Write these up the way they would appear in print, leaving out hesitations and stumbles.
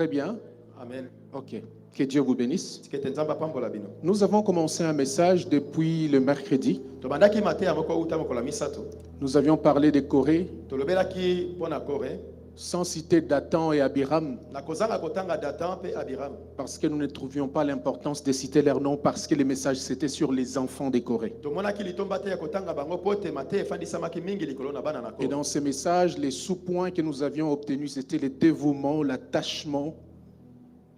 Très bien. Amen. Ok. Que Dieu vous bénisse. Tikete nzamba pambola bino. Nous avons commencé un message depuis le mercredi. Tobandaki mateya moko uta mokola misato. Nous avions parlé de Corée, Tolobelaki pona Corée. sans citer Dathan et Abiram, Na kozanga kotanga Dathan pe Abiram. parce que nous ne trouvions pas l'importance de citer leurs noms, parce que le message c'était sur les enfants de Corée. Tomonaki litomba te ya kotanga bango pote mateya efandisamaki mingi likolo na bana na Et Corée. dans ces messages, les sous-points que nous avions obtenus, c'était le dévouement, l'attachement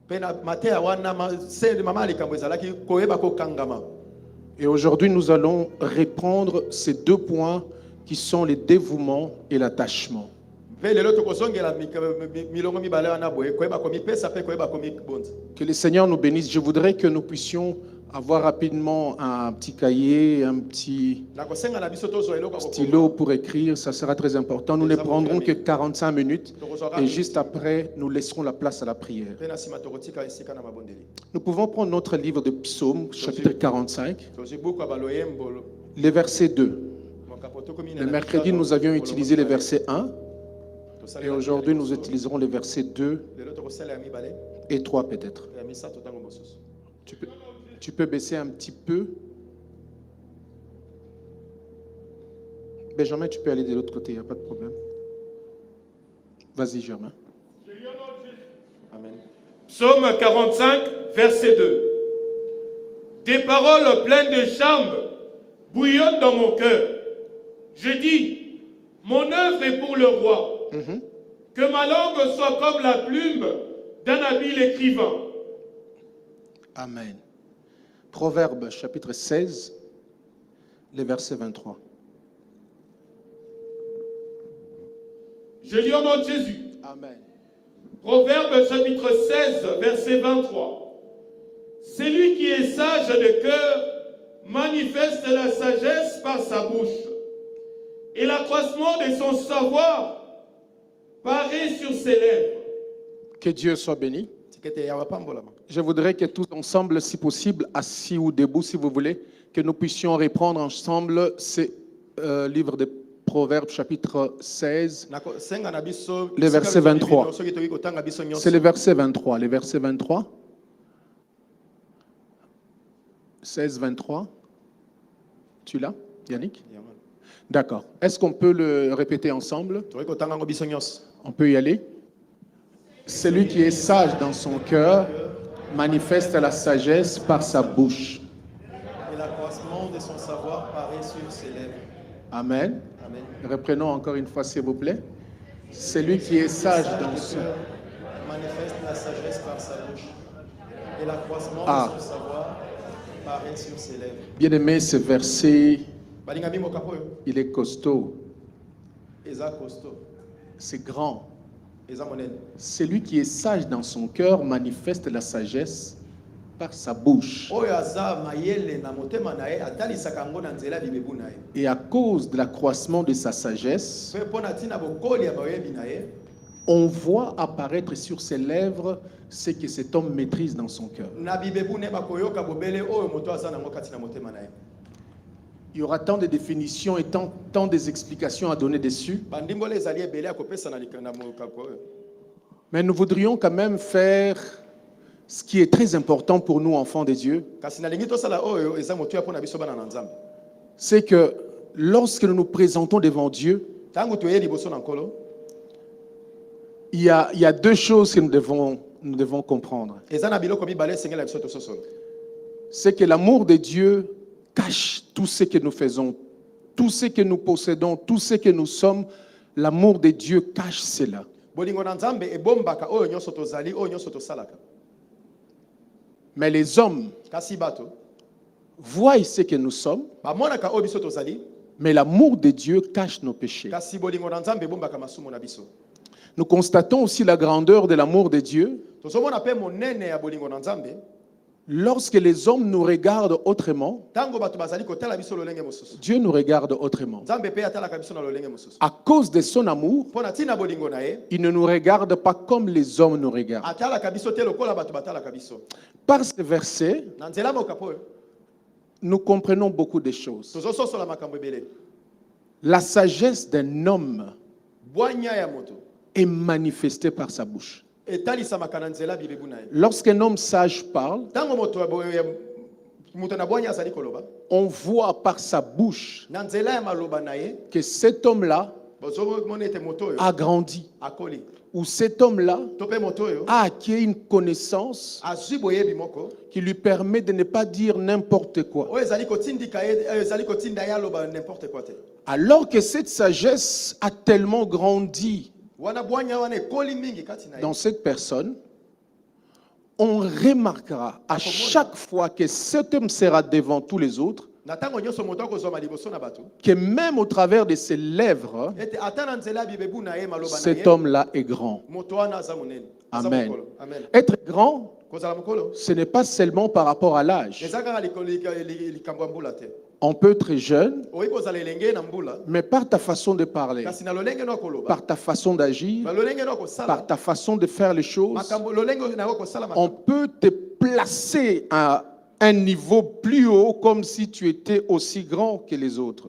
Pe na mateya wana se mama likambo ezalaki koyeba kokangama. Et aujourd'hui, nous allons reprendre ces deux points qui sont le dévouement et l'attachement. Pe lelo tokozongela milongo mibale wana boye koyeba komipesa pe koyeba komibonza. Que le Seigneur nous bénisse. Je voudrais que nous puissions avoir rapidement un petit cahier, un petit Na kosenga na biso tozo eloko stylo pour écrire. Ça sera très important. Nous ne prendrons que 45 minutes et juste après, nous laisserons la place à la prière. Pe na sima tokotika esika na mabondeli. Nous pouvons prendre notre livre de Psaume, chapitre 45, Tozi buku baloyembo. le verset 2. Le mercredi, nous avions utilisé le verset 1 et aujourd'hui, nous utiliserons les versets 2 et 3 peut-être. Tu peux baisser un petit peu. Benjamin, tu peux aller de l'autre côté, il n'y a pas de problème. Vas-y, Germain. Amen. Psaume 45, verset 2. Tes paroles pleines de charme bouillonnent dans mon cœur. Je dis, mon œuvre est pour le roi. Que ma langue soit comme la plume d'un habile écrivain. Amen. Proverbe chapitre 16, le verset 23. Je lis au nom de Jésus. Amen. Proverbe chapitre 16, verset 23. Celui qui est sage de cœur manifeste la sagesse par sa bouche, et l'accroissement de son savoir paraît sur ses lèvres. Que Dieu soit béni. Tikete ya wapambola. Je voudrais que tous ensemble, si possible, assis ou debout, si vous voulez, que nous puissions reprendre ensemble ces livres de Proverbes, chapitre 16, le verset 23. C'est le verset 23. Le verset 23. 16, 23. Tu l'as, Yannick? D'accord. Est-ce qu'on peut le répéter ensemble? On peut y aller. Celui qui est sage dans son cœur manifeste la sagesse par sa bouche. Et l'accroissement de son savoir paraît sur ses lèvres. Amen. Amen. Reprenons encore une fois, s'il vous plaît. Celui qui est sage dans son cœur manifeste la sagesse par sa bouche. Et l'accroissement de son savoir paraît sur ses lèvres. Bien aimé, ce verset, Balingami mokapo, il est costaud, eza costaud, c'est grand. eza monene. Celui qui est sage dans son cœur manifeste la sagesse par sa bouche. Oyo aza mayele na motema na ye atalisaka ngo na nzela bibebu na ye. Et à cause de l'accroissement de sa sagesse, Pe pona tina bokoli ya bayebi na ye, on voit apparaître sur ses lèvres ce que cet homme maîtrise dans son cœur. na bibebu ne bakoyoka bobele oyo moto aza nango kati na motema na ye. Il y aura tant de définitions et tant d'explications à donner dessus. Bandimbole ezali ebele akopesa na mokapo oyo. Mais nous voudrions quand même faire ce qui est très important pour nous, enfants de Dieu. Kasi nalingi tosala oyo eza moto ya pona biso bana na Nzambe. C'est que lorsque nous nous présentons devant Dieu, Tangu toye liboso na nkolo, il y a deux choses que nous devons comprendre. eza na biloko mibale esengela biso tososolo. C'est que l'amour de Dieu cache tout ce que nous faisons, tout ce que nous possédons, tout ce que nous sommes. L'amour de Dieu cache cela. Bolingo na Nzambe ebombaka oyo nyonso tozali, oyo nyonso tosalaka. Mais les hommes Kasi bato, voient ce que nous sommes, bamonaka oyo biso tozali, mais l'amour de Dieu cache nos péchés. kasi bolingo na Nzambe ebombaka masumu na biso. Nous constatons aussi la grandeur de l'amour de Dieu Tozomona pe monene ya bolingo na Nzambe, lorsque les hommes nous regardent autrement. tango bato bazali kotala biso lolenge mosusu. Dieu nous regarde autrement. Nzambe pe atalaka biso na lolenge mosusu. À cause de son amour, Pona tina bolingo na ye, il ne nous regarde pas comme les hommes nous regardent. atalaka biso te lokola bato batalaka biso. Par ce verset, Na nzela mokapo oyo, nous comprenons beaucoup de choses. tozososola makambo ebele. La sagesse d'un homme Bwanya ya moto est manifestée par sa bouche. Lorsqu'un homme sage parle, on voit par sa bouche que cet homme-là a grandi, ou cet homme-là a acquis une connaissance qui lui permet de ne pas dire n'importe quoi. Alors que cette sagesse a tellement grandi dans cette personne, on remarquera à chaque fois que cet homme sera devant tous les autres que même au travers de ses lèvres, cet homme-là est grand. Amen. Être grand, ce n'est pas seulement par rapport à l'âge. On peut être jeune, mais par ta façon de parler, par ta façon d'agir, par ta façon de faire les choses, on peut te placer à un niveau plus haut comme si tu étais aussi grand que les autres.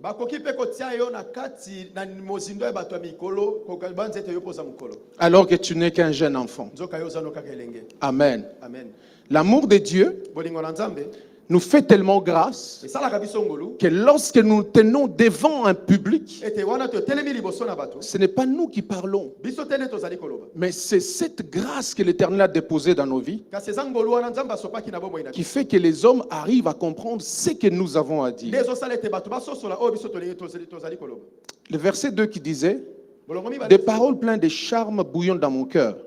Alors que tu n'es qu'un jeune enfant. Amen. L'amour de Dieu nous fait tellement grâce que lorsque nous tenons devant un public, ce n'est pas nous qui parlons, mais c'est cette grâce que l'Éternel a déposée dans nos vies qui fait que les hommes arrivent à comprendre ce que nous avons à dire. Le verset 2 qui disait « Des paroles pleines de charme bouillonnent dans mon cœur.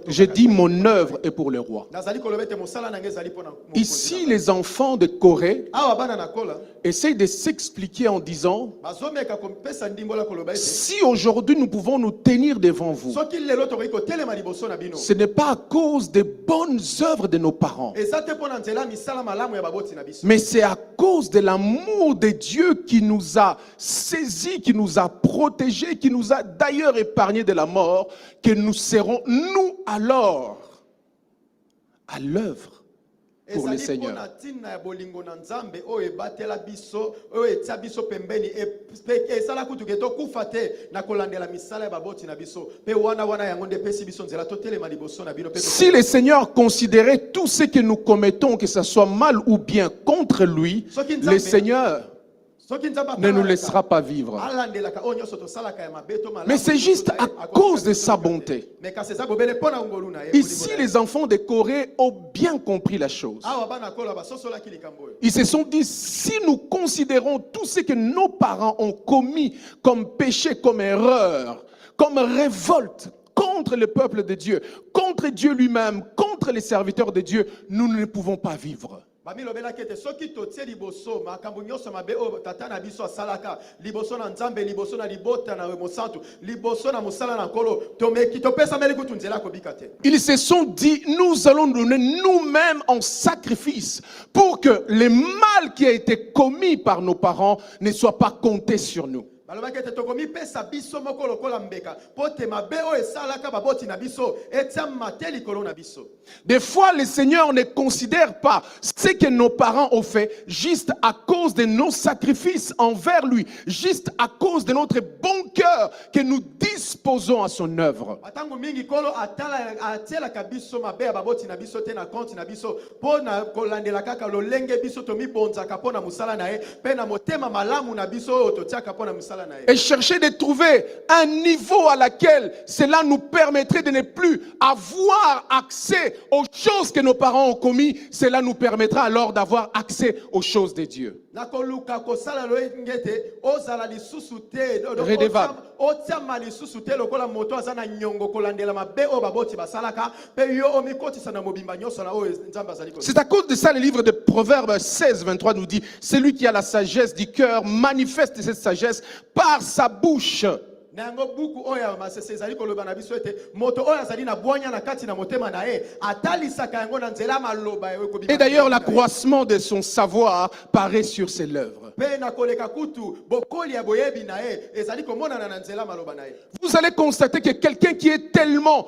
J'ai dit mon œuvre est pour le roi. » Ici, les enfants de Corée essayent de s'expliquer en disant: si aujourd'hui nous pouvons nous tenir devant vous, ce n'est pas à cause des bonnes œuvres de nos parents, mais c'est à cause de l'amour de Dieu qui nous a saisis, qui nous a protégés, qui nous a d'ailleurs épargnés de la mort, que nous serons, nous, alors, à l'œuvre pour le Seigneur. Si le Seigneur considérait tout ce que nous commettons, que ce soit mal ou bien contre lui, le Seigneur ne nous laissera pas vivre. Mais c'est juste à cause de sa bonté. Ici, les enfants de Corée ont bien compris la chose. Ils se sont dit: si nous considérons tout ce que nos parents ont commis comme péché, comme erreur, comme révolte contre le peuple de Dieu, contre Dieu lui-même, contre les serviteurs de Dieu, nous ne pouvons pas vivre. Ils se sont dit: nous allons donner nous-mêmes en sacrifice pour que le mal qui a été commis par nos parents ne soit pas compté sur nous. Des fois, le Seigneur ne considère pas ce que nos parents ont fait juste à cause de nos sacrifices envers lui, juste à cause de notre bon cœur que nous disposons à son œuvre. Et chercher de trouver un niveau à laquelle cela nous permettrait de ne plus avoir accès aux choses que nos parents ont commises. Cela nous permettra alors d'avoir accès aux choses de Dieu. Redevable. C'est à cause de ça le livre de Proverbes 16, 23 nous dit: celui qui a la sagesse du cœur manifeste cette sagesse par sa bouche. Et d'ailleurs, l'accroissement de son savoir paraît sur ses lèvres. Vous allez constater que quelqu'un qui est tellement,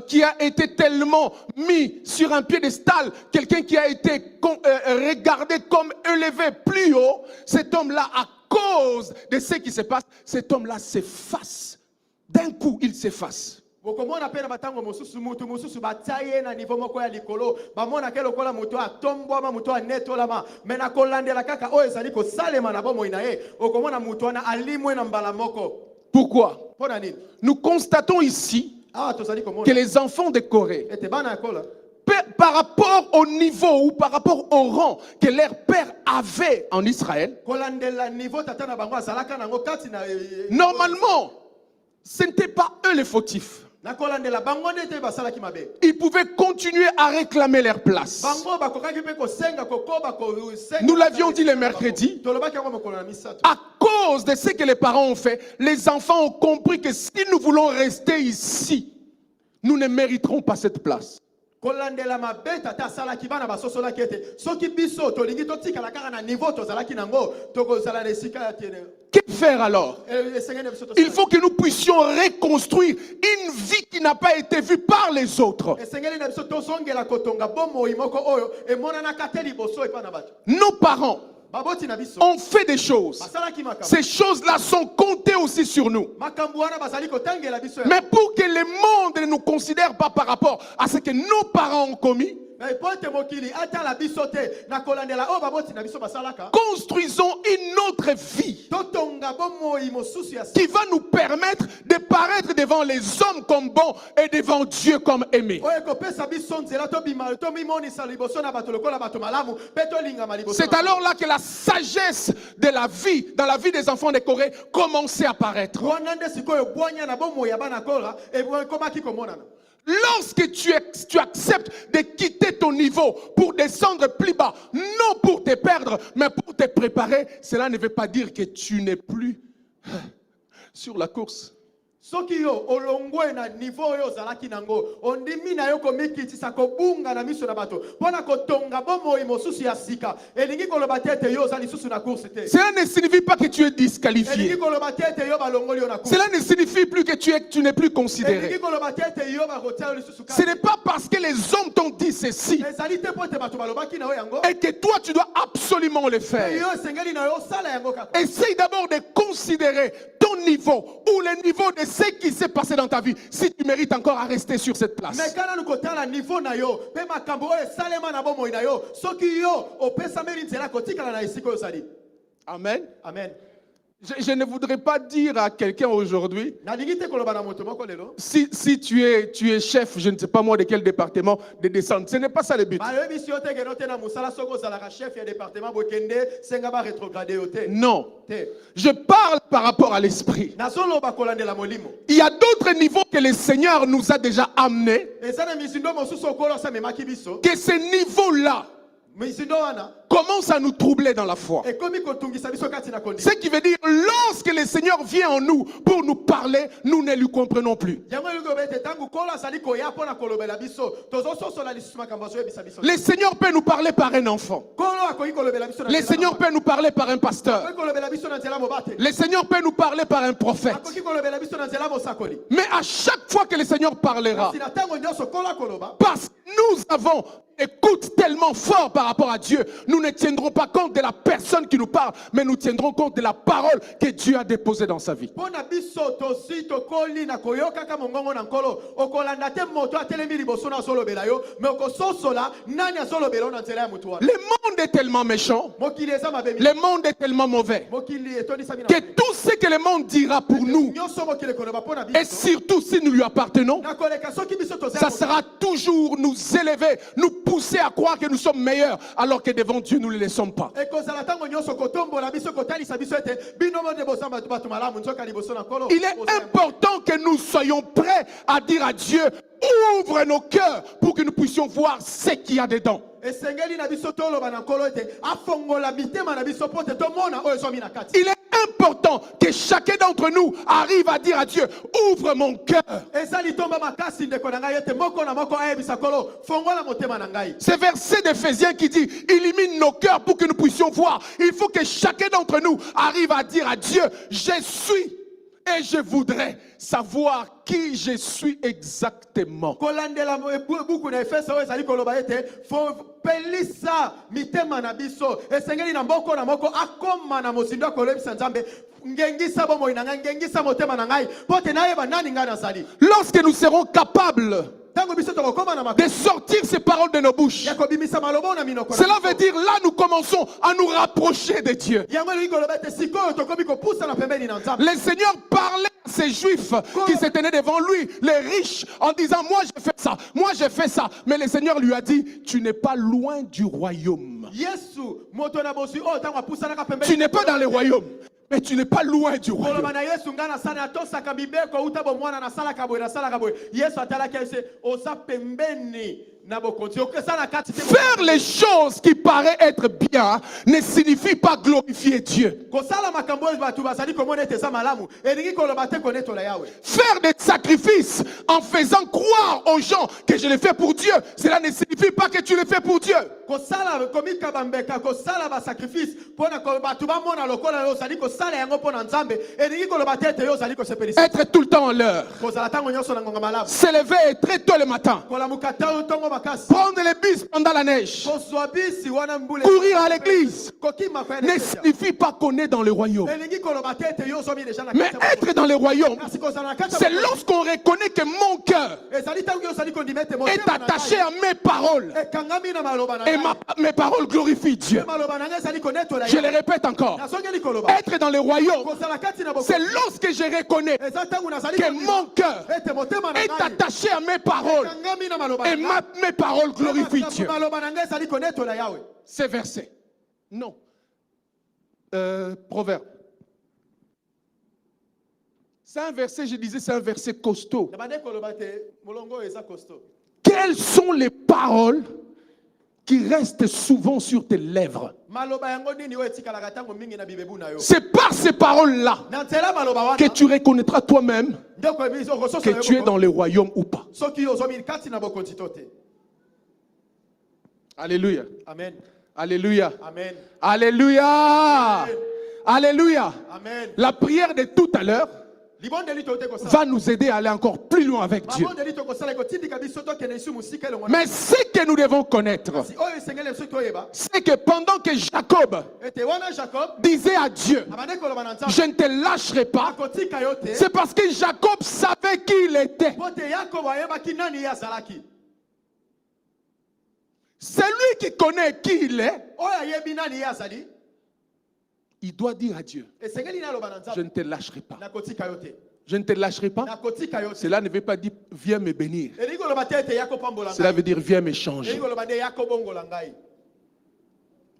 qui a été tellement mis sur un piédestal, quelqu'un qui a été regardé comme élevé plus haut, cet homme-là, à cause de ce qui se passe, cet homme-là s'efface. D'un coup, il s'efface. bokomona pe na batango mosusu mutu mosusu bataye na niveau moko ya likolo bamona ke lokola mutu atombwama mutu anetolama me na kolandela kaka oyo ezali kosalema na bomoi na ye okomona mutu wana alimwe na mbala moko. Pourquoi? Mpona nini? Nous constatons ici que les enfants de Corée, ete bana ya Kola par rapport au niveau ou par rapport au rang que leur père avait en Israël, kolandela niveau tata na bango azalaka nango kati na normalement, ce n'était pas eux les fautifs. na kolandela bango nete basalaki mabe. Ils pouvaient continuer à réclamer leur place. Bango bakokaki pe kosenga kokoba kosenga. Nous l'avions dit le mercredi. Tolobaki yango mokolo na misato. À cause de ce que les parents ont fait, les enfants ont compris que si nous voulons rester ici, nous ne mériterons pas cette place. Kolandela mabe tata salaki bana basosola kete. Soki biso tolingi totika la kaka na niveau tozalaki nango tokozala na esika ya tiene. Que faire alors? Il faut que nous puissions reconstruire une vie qui n'a pas été vue par les autres. Nos parents ont fait des choses. Ces choses-là sont comptées aussi sur nous. Mais pour que le monde ne nous considère pas par rapport à ce que nos parents ont commis, construisons une autre vie qui va nous permettre de paraître devant les hommes comme bons et devant Dieu comme aimés. C'est alors là que la sagesse de la vie, dans la vie des enfants de Corée, commençait à apparaître. Lorsque tu acceptes de quitter ton niveau pour descendre plus bas, non pour te perdre, mais pour te préparer, cela ne veut pas dire que tu n'es plus sur la course. Soki yo olongwe na niveau yo zalaki nango ondimi na yo komikitisa kobunga na miso na bato pona kotonga bomoi mosusu ya sika elingi koloba tete yo zali susu na course te. Cela ne signifie pas que tu es disqualifié. Elingi koloba tete yo balongoli yo na course. Cela ne signifie plus que tu n'es plus considéré. Elingi koloba tete yo ba rotia yo susu. Ce n'est pas parce que les hommes t'ont dit ceci ezali te pote bato balobaki na yo yango et que toi tu dois absolument le faire. yo sengeli na yo sala yango kaka. Essaye d'abord de considérer ton niveau ou le niveau de ce qui s'est passé dans ta vie, si tu mérites encore à rester sur cette place. Amen. Amen. Je ne voudrais pas dire à quelqu'un aujourd'hui, si tu es chef, je ne sais pas moi de quel département, de descendre. Ce n'est pas ça le but. Non. Je parle par rapport à l'esprit. Il y a d'autres niveaux que le Seigneur nous a déjà amenés. Que ces niveaux-là commence à nous troubler dans la foi. Ce qui veut dire, lorsque le Seigneur vient en nous pour nous parler, nous ne lui comprenons plus. Le Seigneur peut nous parler par un enfant. Le Seigneur peut nous parler par un pasteur. Le Seigneur peut nous parler par un prophète. Mais à chaque fois que le Seigneur parlera, parce que nous avons écoute tellement fort par rapport à Dieu, nous ne tiendrons pas compte de la personne qui nous parle, mais nous tiendrons compte de la parole que Dieu a déposée dans sa vie. Le monde est tellement méchant, le monde est tellement mauvais, que tout ce que le monde dira pour nous, et surtout si nous lui appartenons, ça sera toujours nous élever, nous pousser à croire que nous sommes meilleurs alors que devant Dieu nous ne le sommes pas. Il est important que nous soyons prêts à dire à Dieu, ouvre nos cœurs pour que nous puissions voir ce qu'il y a dedans. Il est important que chacun d'entre nous arrive à dire à Dieu, ouvre mon cœur. Ce verset d'Éphésiens qui dit, illumine nos cœurs pour que nous puissions voir. Il faut que chacun d'entre nous arrive à dire à Dieu, je suis et je voudrais savoir qui je suis exactement. Lorsque nous serons capables de sortir ces paroles de nos bouches, cela veut dire là nous commençons à nous rapprocher de Dieu. Le Seigneur parlait à ces Juifs qui se tenaient devant lui, les riches, en disant moi j'ai fait ça, moi j'ai fait ça. Mais le Seigneur lui a dit tu n'es pas loin du royaume. Tu n'es pas dans le royaume, mais tu n'es pas loin du royaume. Faire les choses qui paraissent être bien ne signifie pas glorifier Dieu. Faire des sacrifices en faisant croire aux gens que je les fais pour Dieu, cela ne signifie pas que tu les fais pour Dieu. Être tout le temps en l'heure. S'élever très tôt le matin. Prendre les bus pendant la neige. Courir à l'église ne signifie pas qu'on est dans le royaume. Mais être dans le royaume, c'est lorsqu'on reconnaît que mon cœur est attaché à mes paroles. Et mes paroles glorifient Dieu. Je le répète encore. Être dans le royaume, c'est lorsque je reconnais que mon cœur est attaché à mes paroles. Et mes paroles glorifient Dieu. C'est verset. Non. Proverbe. C'est un verset, je disais, c'est un verset costaud. Quelles sont les paroles qui restent souvent sur tes lèvres? C'est par ces paroles-là que tu reconnaîtras toi-même que tu es dans le royaume ou pas. Alléluia. Amen. Alléluia. Amen. Alléluia. Amen. Alléluia. Amen. La prière de tout à l'heure va nous aider à aller encore plus loin avec Dieu. Mais ce que nous devons connaître, c'est que pendant que Jacob disait à Dieu, je ne te lâcherai pas, c'est parce que Jacob savait qui il était. Celui qui connaît qui il est, il doit dire à Dieu, je ne te lâcherai pas. Je ne te lâcherai pas. Cela ne veut pas dire viens me bénir. Cela veut dire viens me changer.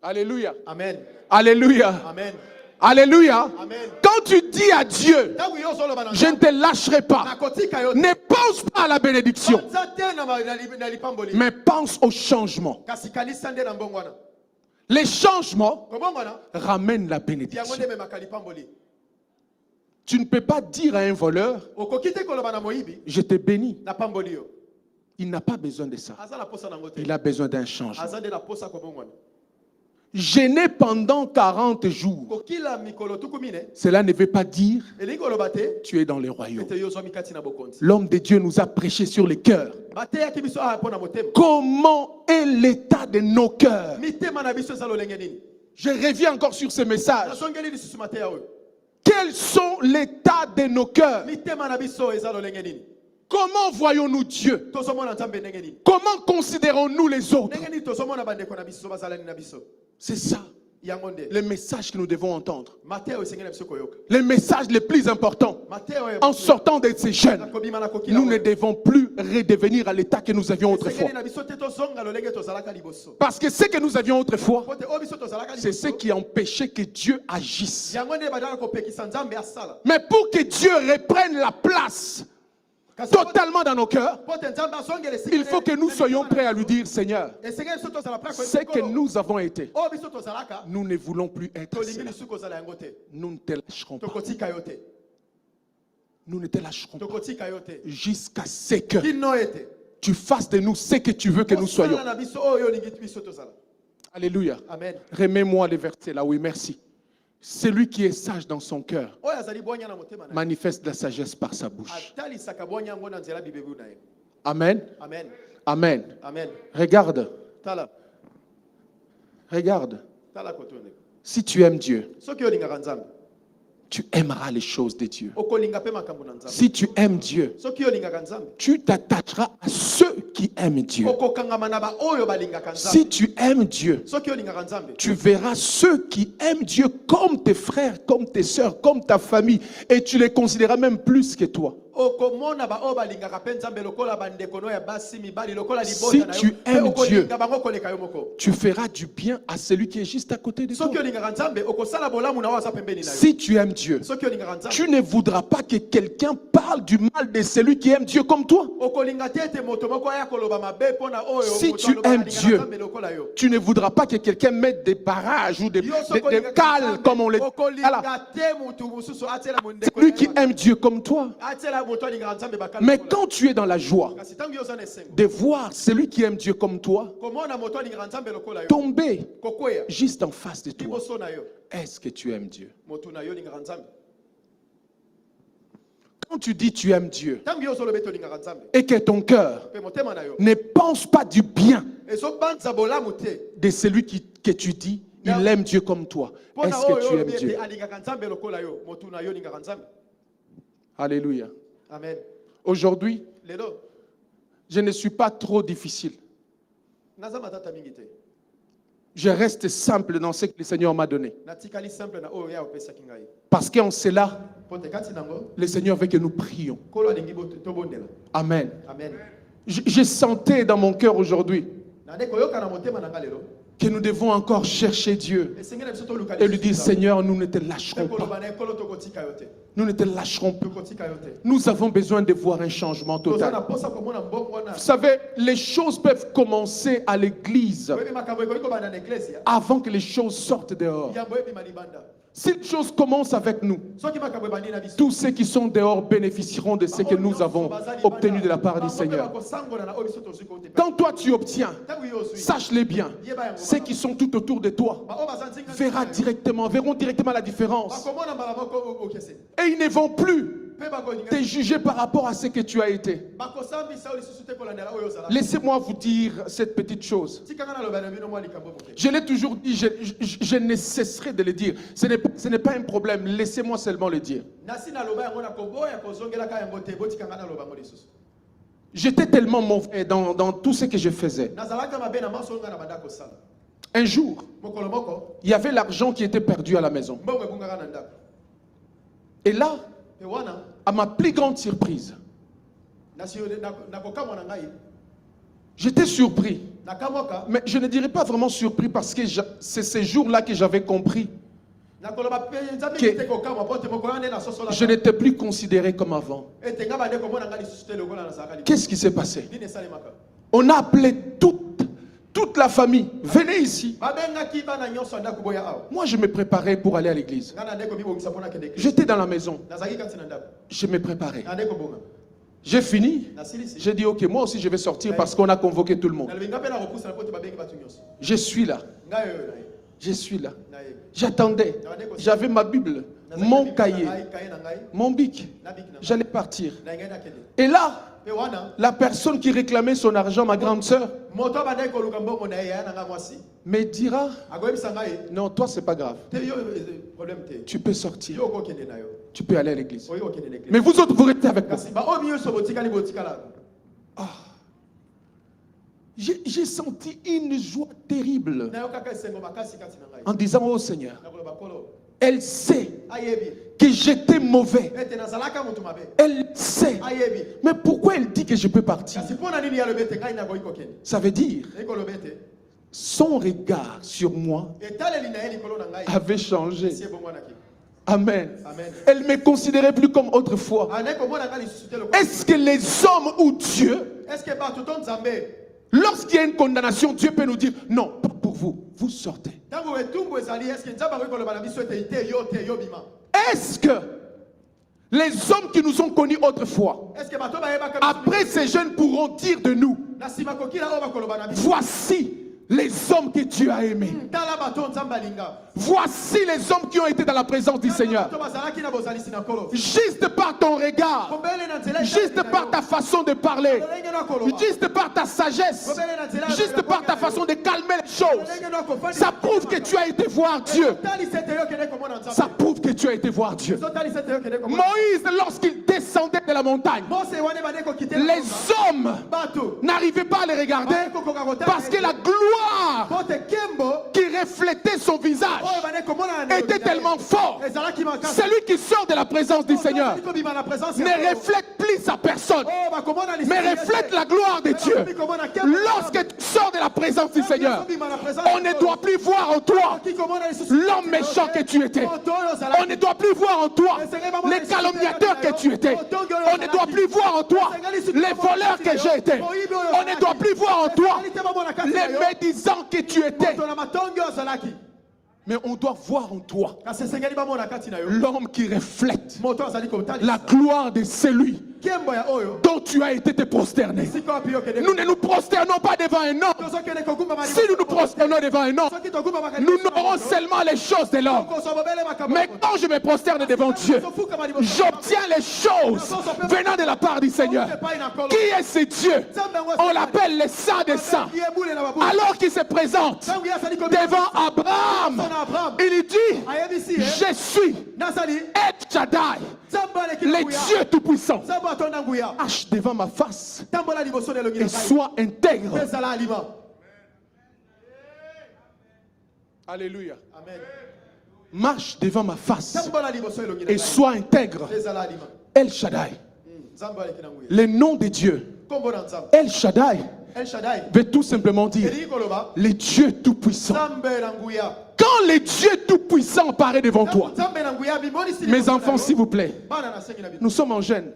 Alléluia. Amen. Alléluia. Amen. Alléluia. Amen. Quand tu dis à Dieu, je ne te lâcherai pas, ne pense pas à la bénédiction, mais pense au changement. Les changements ramènent la bénédiction. Tu ne peux pas dire à un voleur, je te bénis. Il n'a pas besoin de ça. Il a besoin d'un changement. Gêner pendant 40 jours, cela ne veut pas dire tu es dans le royaume. L'homme de Dieu nous a prêché sur les cœurs. Comment est l'état de nos cœurs? Je reviens encore sur ce message. Quels sont l'état de nos cœurs? Comment voyons-nous Dieu? Comment considérons-nous les autres? C'est ça le message que nous devons entendre. Le message le plus important. En sortant de ces jeunes, nous ne devons plus redevenir à l'état que nous avions autrefois. Parce que ce que nous avions autrefois, c'est ce qui empêchait que Dieu agisse. Mais pour que Dieu reprenne la place totalement dans nos cœurs, il faut que nous soyons prêts à lui dire, Seigneur, ce que nous avons été, nous ne voulons plus être cela. Nous ne te lâcherons pas. Nous ne te lâcherons pas jusqu'à ce que tu fasses de nous ce que tu veux que nous soyons. Alléluia. Amen. Remets-moi les versets là, oui, merci. Celui qui est sage dans son cœur manifeste la sagesse par sa bouche. Amen. Amen. Amen. Amen. Regarde. Tala. Regarde. Tala kotone. Si tu aimes Dieu, Soki olingaka Nzambe, tu aimeras les choses de Dieu. okolinga pe makambo na Nzambe. Si tu aimes Dieu, Soki olingaka Nzambe, tu t'attacheras à ceux qui aiment Dieu. okokangama na ba oyo balingaka Nzambe. Si tu aimes Dieu, Soki olingaka Nzambe, tu verras ceux qui aiment Dieu comme tes frères, comme tes sœurs, comme ta famille, et tu les considéreras même plus que toi. okomona ba oyo balingaka pe Nzambe lokola bandeko no ya basi mibali lokola Si libota na yo. tu Pe aimes Dieu, okolinga bango koleka yo moko. tu feras du bien à celui qui est juste à côté de toi. Soki olingaka Nzambe, okosala bolamu na waza pembeni na yo. Si tu aimes Dieu, Soki olingaka Nzambe, tu ne voudras pas que quelqu'un parle du mal de celui qui aime Dieu comme toi. okolinga te ete moto moko aya koloba mabe pona oyo Si moto tu aloba aimes alingaka Dieu, Nzambe lokola yo. tu ne voudras pas que quelqu'un mette des barrages ou des Yo cales, comme on les dit. Voilà. okolinga te mutu mususu atela mondeko. Celui qui aime Dieu comme toi. atela moto alingaka Nzambe bakala. Mais quand tu es dans la joie Kasi tangu yo za na esengo. de voir celui qui aime Dieu comme toi Komona moto alingaka Nzambe lokola yo. tomber Kokwea. juste en face de toi, Liboso na yo. est-ce que tu aimes Dieu? Moto na yo lingaka Nzambe. Quand tu dis tu aimes Dieu Tangu yo zolobe to lingaka Nzambe. et que ton cœur Pe motema na yo. ne pense pas du bien Ezo banza bolamu te. de celui que tu dis, il aime Dieu comme toi, Pona est-ce que oyo tu aimes lobi Dieu? ete alingaka Nzambe lokola yo. Moto na yo lingaka Nzambe. Alléluia. Amen. Aujourd'hui, Lelo. je ne suis pas trop difficile. Naza matata mingi te. Je reste simple dans ce que le Seigneur m'a donné. Natikali simple na oyo ya opesaki ngai. Parce qu'en cela, Pote kati nango. le Seigneur veut que nous prions. Kolo alingi to bondela. Amen. Amen. Je sentais dans mon cœur aujourd'hui Nande koyoka na motema na ngalelo. que nous devons encore chercher Dieu Esengela biso to luka. et lui dire, Seigneur, nous ne te lâcherons Kolo pas. bana kolo to kotika yote. Nous ne te lâcherons pas. To kotika yote. Nous avons besoin de voir un changement Toza na total. posa komona mbongo na. Vous savez, les choses peuvent commencer à l'église Wewe makambo iko bana na iglesia. avant que les choses sortent dehors. Yambo ebi malibanda. Si les choses commencent avec nous, Soki makambo bandi na biso. tous ceux qui sont dehors bénéficieront de ce que nous avons obtenu de la part du Seigneur. Quand toi tu obtiens, sache-les bien, ceux qui sont tout autour de toi verront directement la différence. Et ils ne vont plus te juger par rapport à ce que tu as été. Laissez-moi vous dire cette petite chose. Je l'ai toujours dit, je ne cesserai de le dire. Ce n'est pas un problème, laissez-moi seulement le dire. J'étais tellement mauvais dans tout ce que je faisais. Un jour, il y avait l'argent qui était perdu à la maison. Et là, à ma plus grande surprise, j'étais surpris. Mais je ne dirais pas vraiment surpris parce que c'est ces jours-là que j'avais compris que je n'étais plus considéré comme avant. Qu'est-ce qui s'est passé? On a appelé toute la famille. Venez ici. Moi, je me préparais pour aller à l'église. J'étais dans la maison. Je me préparais. J'ai fini. J'ai dit, ok, moi aussi je vais sortir parce qu'on a convoqué tout le monde. Je suis là. Je suis là. J'attendais. J'avais ma Bible, mon cahier, mon bic. J'allais partir. Et là, la personne qui réclamait son argent, ma grande sœur, me dira, non, toi c'est pas grave. Tu peux sortir. Tu peux aller à l'église. Mais vous autres, vous restez avec moi. Ah. J'ai senti une joie terrible en disant, oh Seigneur, elle sait que j'étais mauvais. Elle sait. Mais pourquoi elle dit que je peux partir? Ça veut dire, son regard sur moi avait changé. Amen. Elle ne me considérait plus comme autrefois. Est-ce que les hommes ou Dieu, lorsqu'il y a une condamnation, Dieu peut nous dire, non, pas pour vous, vous sortez. Est-ce que les hommes qui nous ont connus autrefois, après ces jeunes pourront dire de nous, voici les hommes que tu as aimés. Voici les hommes qui ont été dans la présence du Seigneur. Juste par ton regard, juste par ta façon de parler, juste par ta sagesse, juste par ta façon de calmer les choses, ça prouve que tu as été voir Dieu. Ça prouve que tu as été voir Dieu. Moïse, lorsqu'il descendait de la montagne, les hommes n'arrivaient pas à les regarder parce que la gloire qui reflétait son visage était tellement fort. Celui qui sort de la présence du Seigneur ne reflète plus sa personne, mais reflète la gloire de Dieu. Lorsque tu sors de la présence du Seigneur, on ne doit plus voir en toi l'homme méchant que tu étais. On ne doit plus voir en toi les calomniateurs que tu étais. On ne doit plus voir en toi les voleurs que j'ai été. On ne doit plus voir en toi les médisants que tu étais. Mais on doit voir en toi l'homme qui reflète la gloire de celui dont tu as été te prosterné. Nous ne nous prosternons pas devant un homme. Si nous nous prosternons devant un homme, nous n'aurons seulement les choses de l'homme. Mais quand je me prosterne devant Dieu, j'obtiens les choses venant de la part du Seigneur. Qui est ce Dieu? On l'appelle le Saint des Saints. Alors qu'il se présente devant Abraham, il dit: je suis El Shaddai, le Dieu Tout-Puissant. Marche devant ma face et sois intègre. Alléluia. Amen. Marche devant ma face et sois intègre. El Shaddai. Le nom de Dieu. El Shaddai veut tout simplement dire le Dieu Tout-Puissant. Quand le Dieu Tout-Puissant apparaît devant toi, mes enfants, s'il vous plaît, nous sommes en gêne.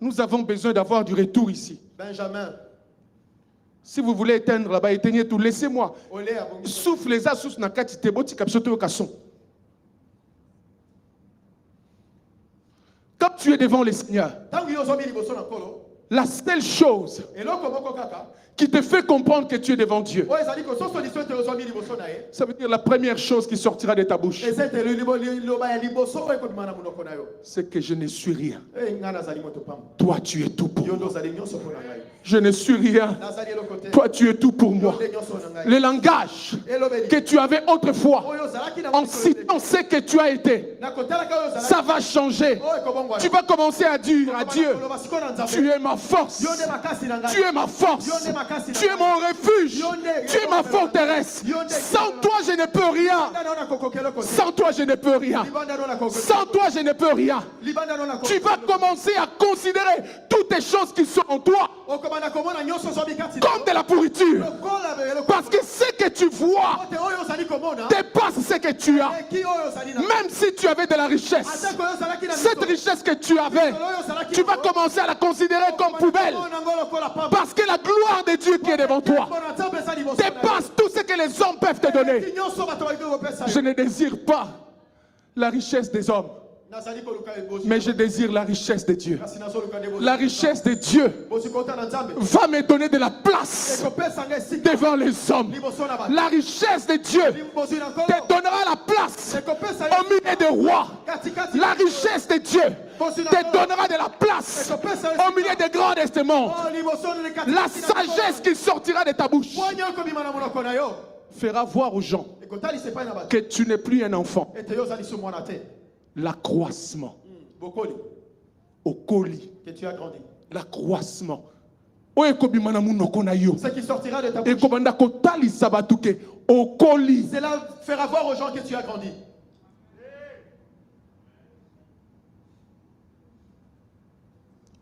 Nous avons besoin d'avoir du retour ici. Benjamin. Si vous voulez éteindre là-bas, éteignez tout. Laissez-moi. Souffle les asous na kati teboti kapsoto yo kason. Quand tu es devant le Seigneur, la seule chose qui te fait comprendre que tu es devant Dieu, ça veut dire la première chose qui sortira de ta bouche, c'est que je ne suis rien. Toi, tu es tout pour moi. Je ne suis rien. Toi, tu es tout pour moi. Le langage que tu avais autrefois, en citant ce que tu as été, ça va changer. Tu vas commencer à dire à Dieu: tu es ma force. Tu es ma force. Tu es mon refuge. Tu es ma forteresse. Sans toi, je ne peux rien. Sans toi, je ne peux rien. Sans toi, je ne peux rien. Tu vas commencer à considérer toutes les choses qui sont en toi comme de la pourriture. Parce que ce que tu vois dépasse ce que tu as. Même si tu avais de la richesse, cette richesse que tu avais, tu vas commencer à la considérer comme poubelle. Parce que la gloire de Dieu qui est devant toi dépasse tout ce que les hommes peuvent te donner. Je ne désire pas la richesse des hommes, mais je désire la richesse de Dieu. La richesse de Dieu va me donner de la place devant les hommes. La richesse de Dieu te donnera la place au milieu des rois. La richesse de Dieu te donnera de la place au milieu des grands testaments. La sagesse qui sortira de ta bouche fera voir aux gens que tu n'es plus un enfant. L'accroissement. Okoli. Que tu as grandi. L'accroissement. Ce qui sortira de ta bouche. Cela fera voir aux gens que tu as grandi.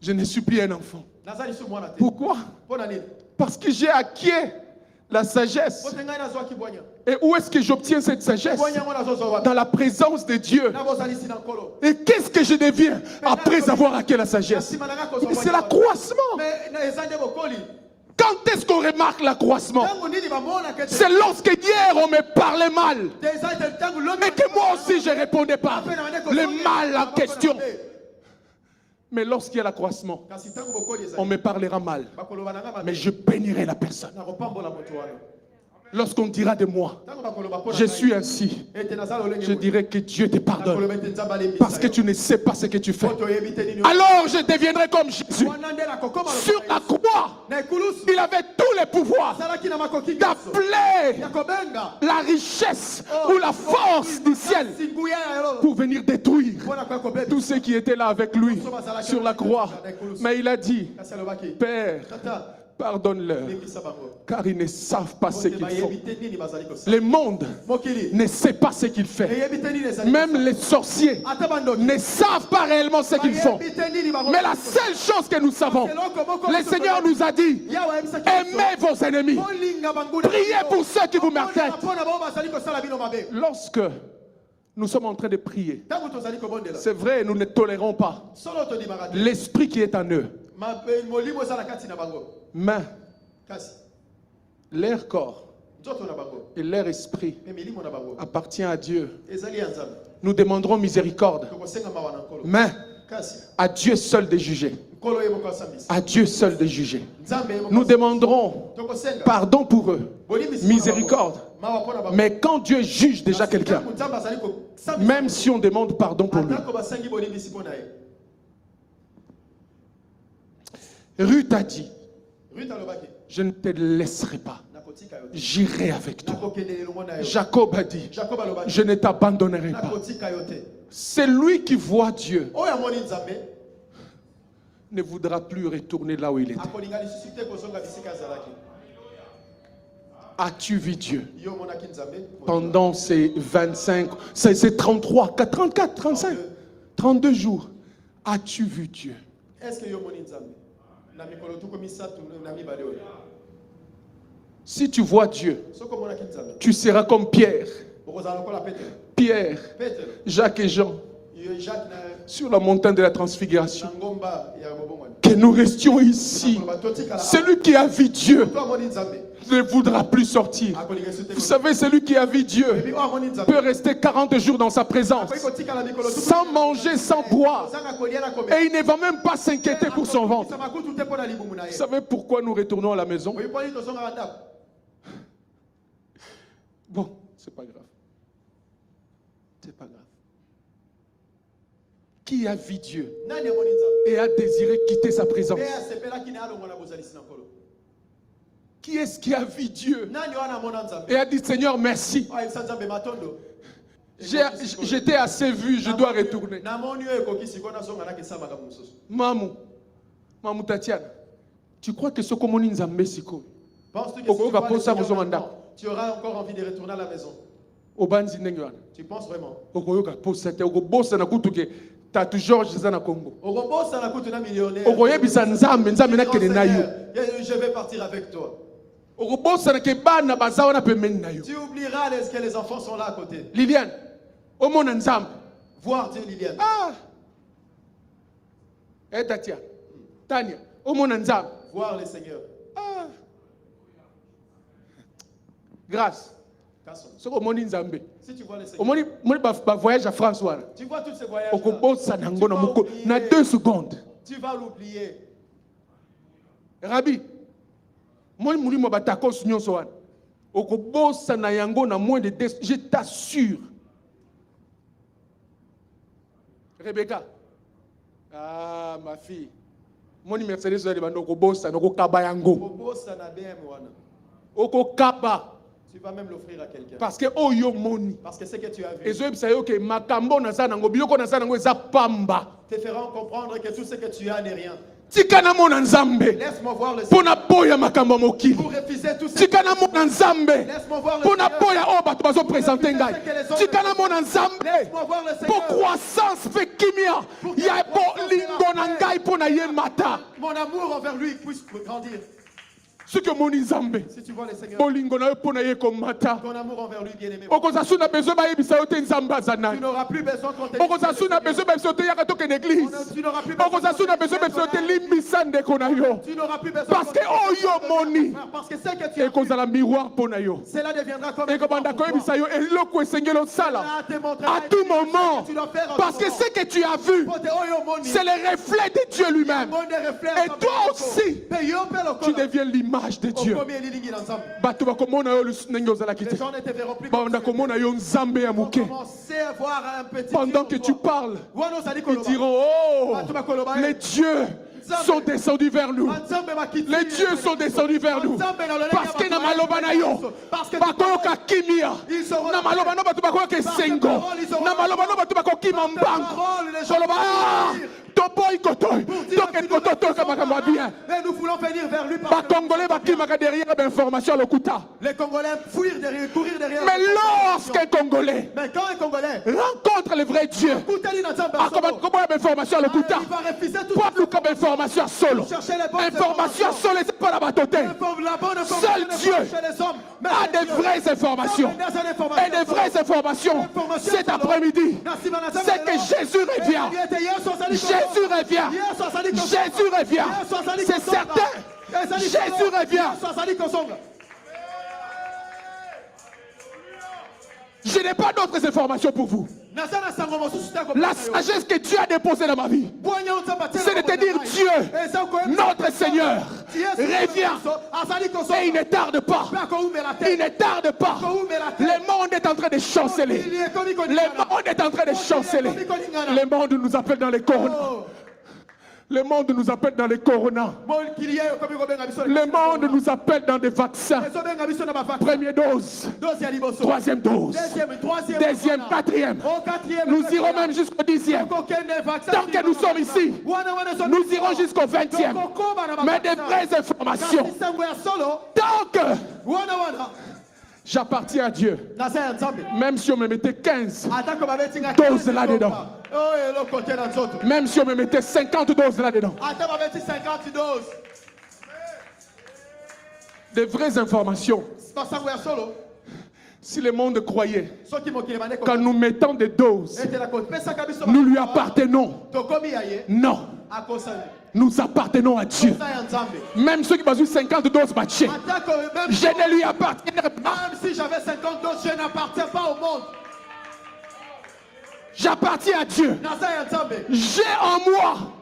Je ne suis plus un enfant. Pourquoi? Parce que j'ai acquis la sagesse. Et où est-ce que j'obtiens cette sagesse? Dans la présence de Dieu. Et qu'est-ce que je deviens après avoir acquis la sagesse? C'est l'accroissement. Quand est-ce qu'on remarque l'accroissement? C'est lorsque hier on me parlait mal et que moi aussi je répondais pas le mal en question. Mais lorsqu'il y a l'accroissement, on me parlera mal, mais je bénirai la personne. Lorsqu'on dira de moi, je suis ainsi, je dirais que Dieu te pardonne parce que tu ne sais pas ce que tu fais. Alors je deviendrai comme Jésus. Sur la croix, il avait tous les pouvoirs d'appeler la richesse ou la force du ciel pour venir détruire tous ceux qui étaient là avec lui sur la croix. Mais il a dit, Père, pardonne-leur, car ils ne savent pas ce qu'ils font. Le monde ne sait pas ce qu'il fait. Même les sorciers ne savent pas réellement ce qu'ils font. Mais la seule chose que nous savons, le Seigneur nous a dit, aimez vos ennemis, priez pour ceux qui vous maltraitent. Lorsque nous sommes en train de prier, c'est vrai, nous ne tolérons pas l'esprit qui est en eux. Mais leur corps et leur esprit appartient à Dieu. Nous demanderons miséricorde, mais à Dieu seul de juger. À Dieu seul de juger. Nous demanderons pardon pour eux, miséricorde. Mais quand Dieu juge déjà quelqu'un, même si on demande pardon pour lui, Ruth a dit, je ne te laisserai pas, j'irai avec toi. Jacob a dit, je ne t'abandonnerai pas. C'est lui qui voit Dieu ne voudra plus retourner là où il était. As-tu vu Dieu pendant ces 25, ces 33, 34, 35, 32 jours? As-tu vu Dieu? Si tu vois Dieu, tu seras comme Pierre. Pierre, Jacques et Jean, sur la montagne de la transfiguration. Que nous restions ici. Celui qui a vu Dieu ne voudra plus sortir. Vous savez, celui qui a vu Dieu peut rester 40 jours dans sa présence, sans manger, sans boire. Et il ne va même pas s'inquiéter pour son ventre. Vous savez pourquoi nous retournons à la maison? Bon, c'est pas grave. C'est pas grave. Qui a vu Dieu et a désiré quitter sa présence? Qui est-ce qui a vu Dieu et a dit Seigneur merci, j'étais assez vu, je dois retourner? Mamou Tatiana, tu crois que ce commun Nzambe siko tu auras encore envie de retourner à la maison? Tu penses vraiment? Tatu George zana Congo. Je vais partir avec toi. Tu oublieras que les enfants sont là à côté. Liliane, voir Dieu, Liliane. Ah. Tatia, Tania, voir le Seigneur. Ah. Grâce. Si tu vois le Seigneur, voyage à France, tu vois tous ces voyages. Dans 2 secondes. Tu vas l'oublier. Rabbi, je t'assure. Rebecca, ah ma fille, mon Mercedes tu vas même l'offrir à quelqu'un. Parce que oh yo moni. Parce que c'est que tu as vu. Et je sais que makambo na sana ngo biloko na sana ngo eza pamba. Te feront comprendre que tout ce que tu as n'est rien. Tikana mona nzambe. Laisse-moi voir le Seigneur. Pona boya makambo mokili. Pour refuser tout ce. Tikana mona nzambe. Laisse-moi voir le Seigneur. Pona boya o bato bazo présenter ngai. Tikana mona nzambe. Laisse-moi voir le Seigneur. Pour croissance pe kimia. Ya po lingo na ngai pona ye mata. Mon amour envers lui puisse grandir. Si tu vois le Seigneur, ton amour envers lui, bien-aimé. Tu n'auras plus besoin qu'on te dise. Tu n'auras plus besoin. Parce que c'est que tu as vu. Cela deviendra comme un à tout moment. Parce que ce que tu as vu, c'est le reflet de Dieu lui-même. Et toi aussi, tu deviens l'image l'image de Dieu. Les gens n'étaient verront plus Pendant à voir un petit que tu parles, ils diront, oh, les dieux sont descendus vers nous. Les dieux sont descendus vers nous. Parce que na maloba na yo, bakoyoka kimia. Na maloba no batu bakoyoka sengo. Na maloba no batu bakoyoka mambango. Koloba toboy kotoy. Token kotoy toka bakamba bien. Mais nous voulons venir vers lui. Ba Congolais bakimaka derrière l'information le kuta. Les Congolais fuir derrière, courir derrière. Mais lorsqu'un Congolais rencontre le vrai Dieu, comment l'information le kuta? Pas nous comme information solo. Information solo, c'est pas la batoté. Seul Dieu a des vraies informations. Et des vraies informations cet après-midi, c'est que Jésus revient. Jésus revient. Jésus revient. C'est certain. Jésus revient. Je n'ai pas d'autres informations pour vous. La sagesse que Dieu a déposée dans ma vie, c'est de te dire Dieu, notre Seigneur, revient. Et il ne tarde pas. Il ne tarde pas. Le monde est en train de chanceler. Le monde est en train de chanceler. Le monde nous appelle dans les coronas. Le monde nous appelle dans les coronas. Le monde nous appelle dans des vaccins. Première dose, troisième dose, deuxième, quatrième. Nous irons même jusqu'au 10e. Tant que nous sommes ici, nous irons jusqu'au 20e. Mais des vraies informations. Tant que j'appartiens à Dieu, même si on me mettait 15 doses là-dedans, même si on me mettait 50 doses là-dedans, des vraies informations. Si le monde croyait qu'en nous mettant des doses, nous lui appartenons, non. Nous appartenons à Dieu. Même ceux qui ont eu 50 doses, je ne lui appartiendrai pas. Même si j'avais 50 doses, je n'appartiens pas au monde. J'appartiens à Dieu. J'ai en moi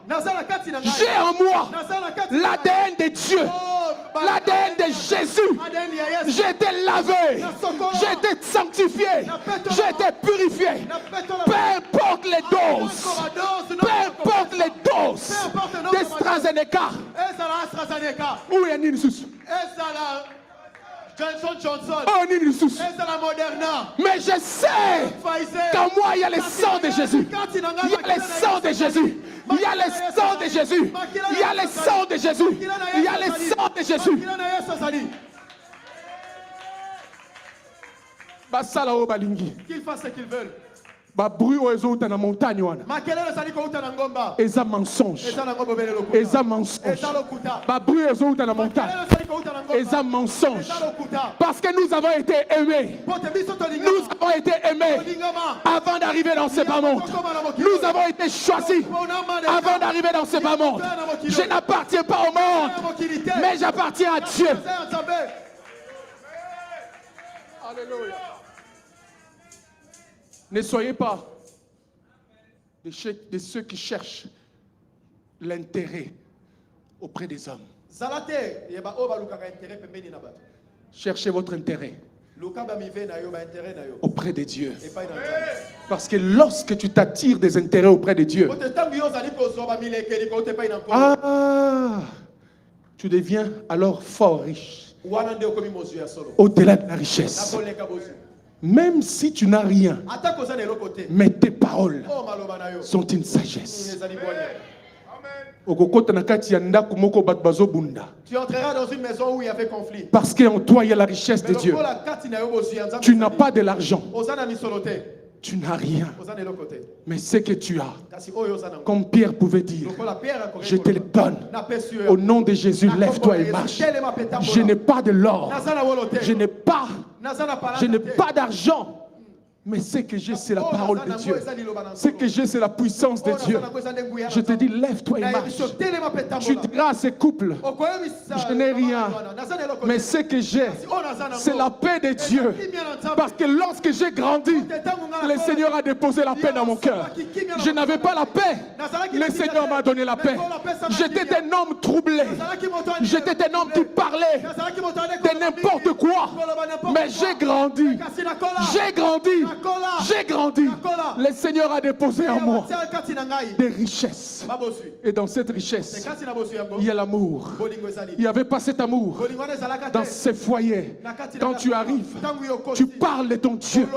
l'ADN de Dieu, l'ADN de Jésus. J'ai été lavé, j'ai été sanctifié, j'ai été purifié. Peu importe les doses, peu importe les doses d'AstraZeneca ou Yannis. Johnson. Oh, la Moderna. Mais je sais qu'en moi il y a le sang de Jésus. Il y a le sang de Jésus. Il y a le sang de Jésus. Il y a le sang de Jésus. Il y a le sang de Jésus. Basala o balingi. Qu'ils fassent ce qu'ils veulent. Ba bruit ozo ta na montagne wana. Eza mensonge. Eza mensonge. Ba bruit ozo ta na montagne. Eza mensonge. Parce que nous avons été aimés. Nous avons été aimés avant d'arriver dans ce bas monde. Nous avons été choisis avant d'arriver dans ce bas monde. Je n'appartiens pas au monde, mais j'appartiens à Dieu. Alléluia. Ne soyez pas de ceux qui cherchent l'intérêt auprès des hommes. Cherchez votre intérêt auprès de Dieu. Parce que lorsque tu t'attires des intérêts auprès de Dieu, tu deviens alors fort riche. Au-delà de la richesse. Même si tu n'as rien, mais tes paroles sont une sagesse. Tu entreras dans une maison où il y avait conflit. Parce qu'en toi, il y a la richesse de Dieu. Tu n'as pas de l'argent. Tu n'as rien. Mais ce que tu as, comme Pierre pouvait dire, je te le donne. Au nom de Jésus, lève-toi et marche. Je n'ai pas de l'or. Je n'ai pas d'argent. Mais ce que j'ai, c'est la parole de Dieu. Ce que j'ai, c'est la puissance de Dieu. Je te dis, lève-toi et marche. Tu diras à ces couples, je n'ai rien. Mais ce que j'ai, c'est la paix de Dieu. Parce que lorsque j'ai grandi, le Seigneur a déposé la paix dans mon cœur. Je n'avais pas la paix. Le Seigneur m'a donné la paix. J'étais un homme troublé. J'étais un homme qui parlait de n'importe quoi. Mais j'ai grandi. J'ai grandi. J'ai grandi. Le Seigneur a déposé en moi des richesses. Et dans cette richesse, il y a l'amour. Il n'y avait pas cet amour dans ces foyers. Quand tu arrives, tu parles de ton Dieu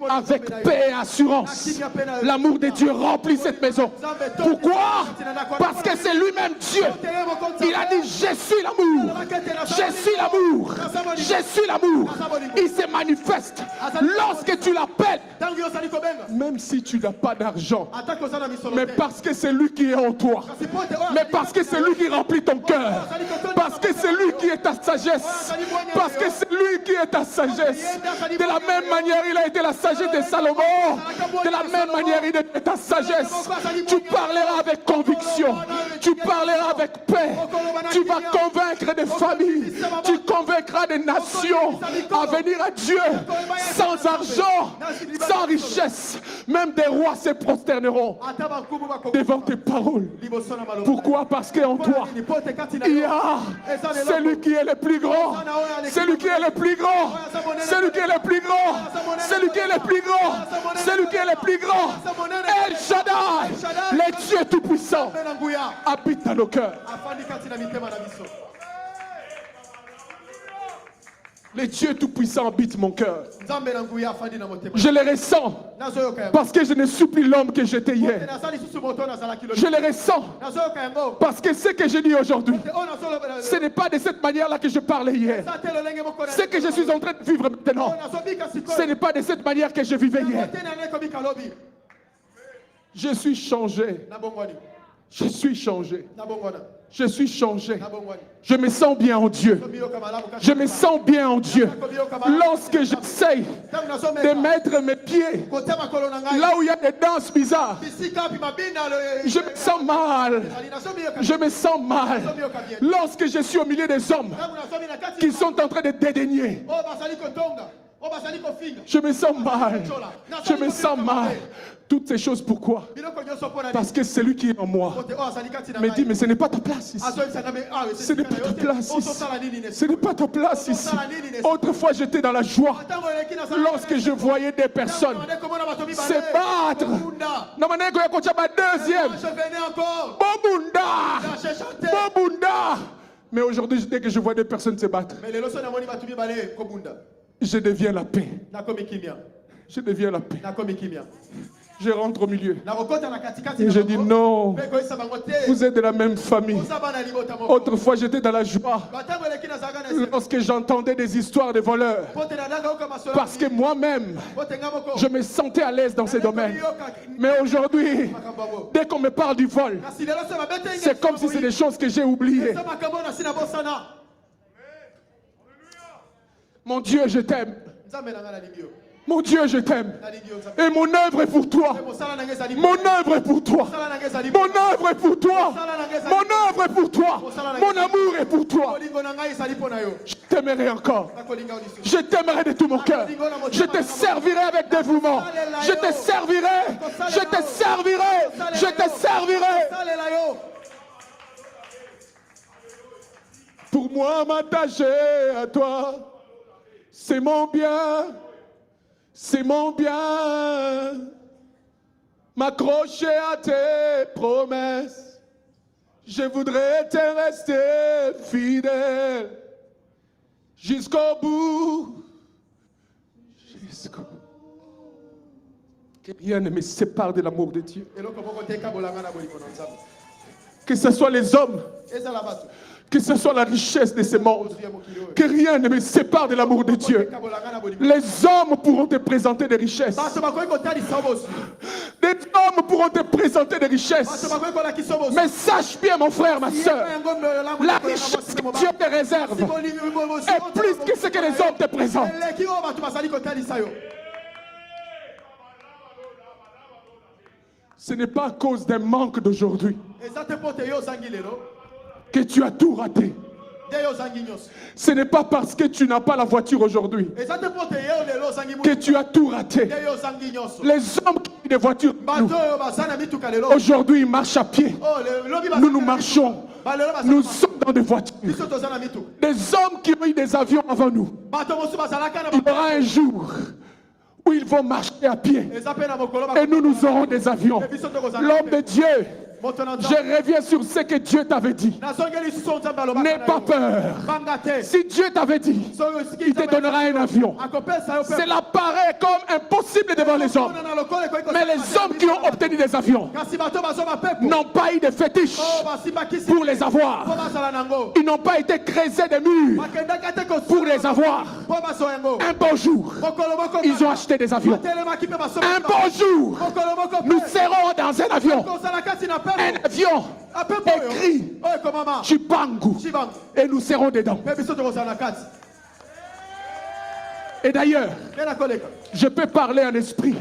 avec paix et assurance. L'amour de Dieu remplit cette maison. Pourquoi? Parce que c'est lui-même Dieu. Il a dit, je suis l'amour. Je suis l'amour. Je suis l'amour. Il se manifeste lorsque tu l'appelles. Même si tu n'as pas d'argent, mais parce que c'est lui qui est en toi, mais parce que c'est lui qui remplit ton cœur, parce que c'est lui qui est ta sagesse, parce que c'est lui qui est ta sagesse. De la même manière, il a été la sagesse de Salomon. De la même manière, il est ta sagesse. Tu parleras avec conviction, tu parleras avec paix, tu vas convaincre des familles, tu convaincras des nations à venir à Dieu sans argent, sans richesse. Même des rois se prosterneront devant tes paroles. Pourquoi? Parce qu'en toi, il y a celui qui est le plus grand, celui qui est le plus grand, celui qui est le plus grand, celui qui est le plus grand, celui qui est le plus grand. El Shaddai, le Dieu tout-puissant, habite dans nos cœurs. Le Dieu tout-puissant habite mon cœur. Je le ressens parce que je ne suis plus l'homme que j'étais hier. Je le ressens parce que ce que je dis aujourd'hui, ce n'est pas de cette manière-là que je parlais hier. Ce que je suis en train de vivre maintenant, ce n'est pas de cette manière que je vivais hier. Je suis changé. Je suis changé. Je suis changé. Je me sens bien en Dieu. Je me sens bien en Dieu. Lorsque j'essaye de mettre mes pieds là où il y a des danses bizarres, je me sens mal. Je me sens mal. Lorsque je suis au milieu des hommes qui sont en train de dédaigner, je me sens mal. Je me sens mal. Toutes ces choses, pourquoi? Parce que celui qui est en moi me dit, mais ce n'est pas ta place ici. Ce n'est pas ta place ici. Ce n'est pas ta place ici. Autrefois, j'étais dans la joie lorsque je voyais des personnes se battre. Bobunda. Mais aujourd'hui, dès que je vois des personnes se battre, je deviens la paix. Je deviens la paix. Je rentre au milieu. Et je dis non, vous êtes de la même famille. Autrefois, j'étais dans la joie lorsque j'entendais des histoires de voleurs. Parce que moi-même, je me sentais à l'aise dans ces domaines. Mais aujourd'hui, dès qu'on me parle du vol, c'est comme si c'est des choses que j'ai oubliées. Mon Dieu, je t'aime. Mon Dieu, je t'aime. Et mon œuvre est pour toi. Mon œuvre est pour toi. Mon œuvre est pour toi. Mon œuvre est pour toi. Mon amour est pour toi. Je t'aimerai encore. Je t'aimerai de tout mon cœur. Je te servirai avec dévouement. Je te servirai. Je te servirai. Je te servirai. Pour moi, m'attacher à toi, c'est mon bien. C'est mon bien, m'accrocher à tes promesses. Je voudrais te rester fidèle jusqu'au bout. Jusqu'au bout. Que rien ne me sépare de l'amour de Dieu. Que ce soit les hommes, que ce soit la richesse de ce monde, que rien ne me sépare de l'amour de Dieu. Les hommes pourront te présenter des richesses. Les hommes pourront te présenter des richesses. Mais sache bien, mon frère, ma soeur, la richesse que Dieu te réserve est plus que ce que les hommes te présentent. Ce n'est pas à cause d'un manque d'aujourd'hui que tu as tout raté. Ce n'est pas parce que tu n'as pas la voiture aujourd'hui que tu as tout raté. Les hommes qui ont des voitures, aujourd'hui ils marchent à pied. Nous marchons. Nous sommes dans des voitures. Des hommes qui ont eu des avions avant nous. Il y aura un jour où ils vont marcher à pied. Et nous aurons des avions. L'homme de Dieu, je reviens sur ce que Dieu t'avait dit. N'aie pas peur. Si Dieu t'avait dit, il te donnera un avion. Cela paraît comme impossible devant les hommes. Mais les hommes qui ont obtenu des avions n'ont pas eu de fétiche pour les avoir. Ils n'ont pas été creusés des murs pour les avoir. Un beau jour, ils ont acheté des avions. Un beau jour, nous serons dans un avion. Un avion écrit Chibangu. Et nous serons dedans. Et d'ailleurs, je peux parler en esprit.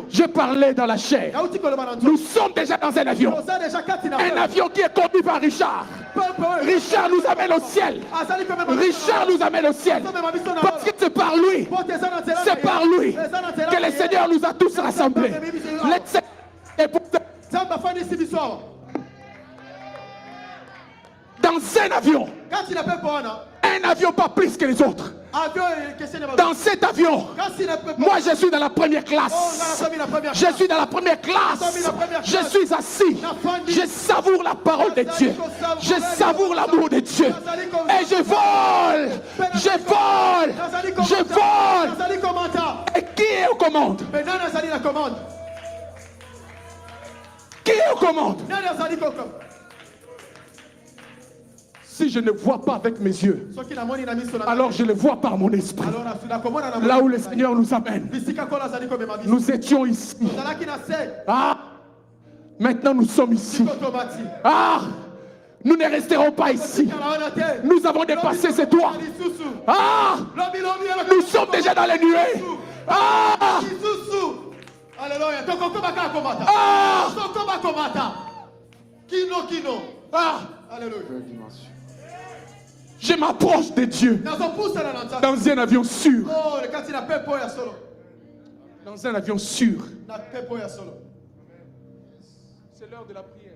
Je parlais dans la chair. Nous sommes déjà dans un avion. Un avion qui est conduit par Richard. Richard nous amène au ciel. Richard nous amène au ciel. Parce que c'est par lui. C'est par lui que le Seigneur nous a tous rassemblés. Et pour dans un avion. Un avion pas plus que les autres. Dans cet avion, moi je suis dans la première classe. Je suis dans la première classe. Je suis assis. Je savoure la parole de Dieu. Je savoure l'amour de Dieu. Et je vole. Je vole. Je vole. Et qui est aux commandes? Qui est aux commandes? Si je ne vois pas avec mes yeux, alors je le vois par mon esprit. Là où le Seigneur nous amène. Nous étions ici. Ah, maintenant nous sommes ici. Ah, nous ne resterons pas ici. Nous avons dépassé ces toits. Ah, nous sommes déjà dans les nuées. Ah, alléluia. Je m'approche de Dieu dans un avion sûr. Dans un avion sûr. C'est l'heure de la prière.